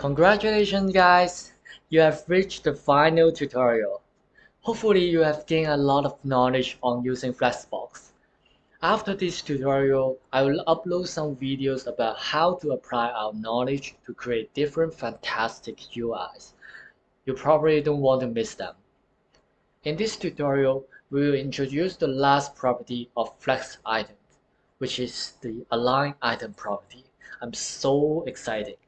Congratulations guys! You have reached the final tutorial. Hopefully you have gained a lot of knowledge on using Flexbox. After this tutorial, I will upload some videos about how to apply our knowledge to create different fantastic UIs. You probably don't want to miss them. In this tutorial, we will introduce the last property of Flex item, which is the Align item property. I'm so excited.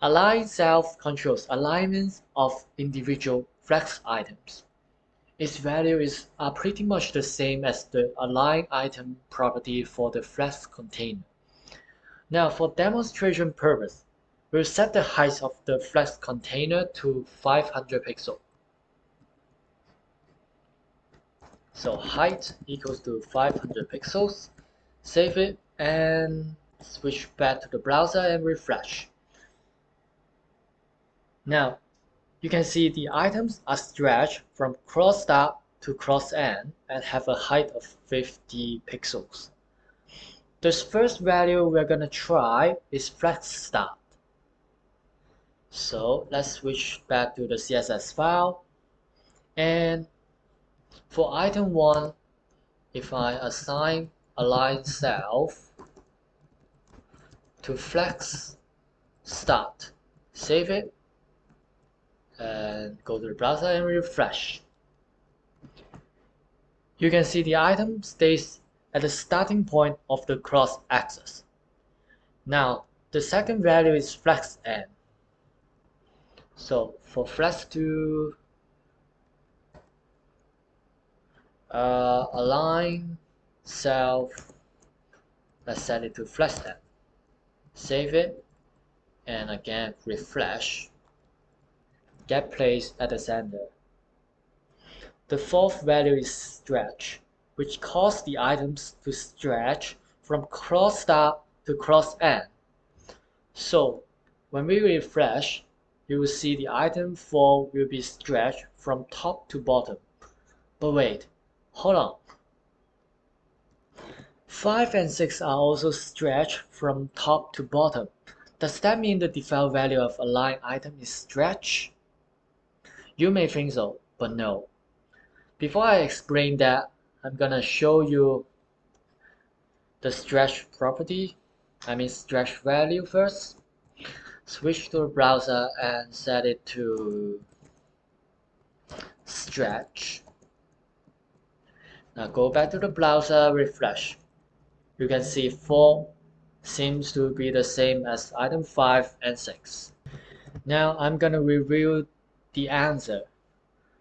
Align self controls alignments of individual flex items. Its values are pretty much the same as the align item property for the flex container. Now for demonstration purpose, we'll set the height of the flex container to 500 pixels. So height equals to 500 pixels. Save it and switch back to the browser and refresh. Now, you can see the items are stretched from cross start to cross end and have a height of 50 pixels. The first value we're going to try is flex start. So let's switch back to the CSS file. And for item 1, if I assign align self to flex start, save it, and go to the browser and refresh. You can see the item stays at the starting point of the cross axis. Now, the second value is flex end. So for flex to align self, let's set it to flex end. Save it, and again refresh. Get placed at the center. The fourth value is stretch, which causes the items to stretch from cross start to cross end. So when we refresh, you will see the item 4 will be stretched from top to bottom. But wait, hold on. 5 and 6 are also stretched from top to bottom. Does that mean the default value of align item is stretch? You may think so, but no. Before I explain that, I'm gonna show you the stretch property, stretch value first. Switch to the browser and set it to stretch. Now go back to the browser, refresh. You can see 4 seems to be the same as item 5 and 6. Now I'm gonna review the answer.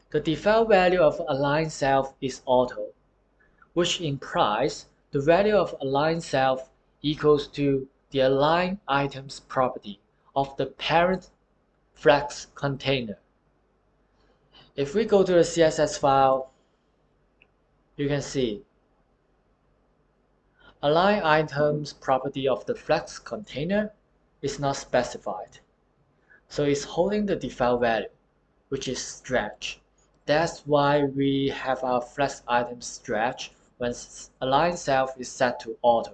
The default value of align self is auto, which implies the value of align self equals to the align items property of the parent flex container. If we go to the CSS file, you can see align items property of the flex container is not specified. So it's holding the default value, which is stretch. That's why we have our flex item stretch when align self is set to auto.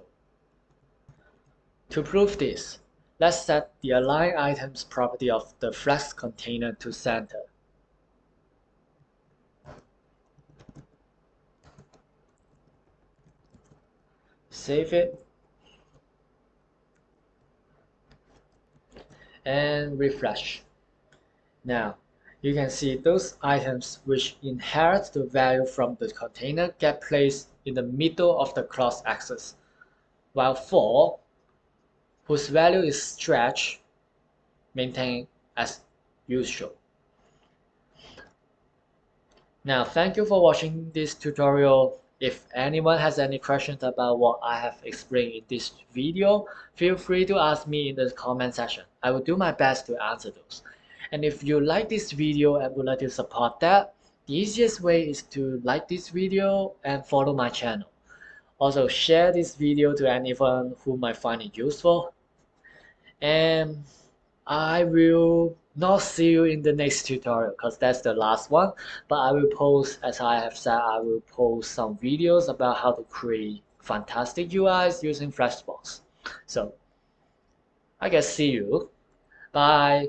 To prove this, let's set the align items property of the flex container to center. Save it and refresh. Now, you can see those items which inherit the value from the container get placed in the middle of the cross axis, while 4, whose value is stretch, maintained as usual. Now, thank you for watching this tutorial. If anyone has any questions about what I have explained in this video, feel free to ask me in the comment section. I will do my best to answer those. And if you like this video and would like to support that, the easiest way is to like this video and follow my channel. Also share this video to anyone who might find it useful. And I will not see you in the next tutorial because that's the last one, but I will post, as I have said, I will post some videos about how to create fantastic UIs using Flexbox. So I guess see you. Bye.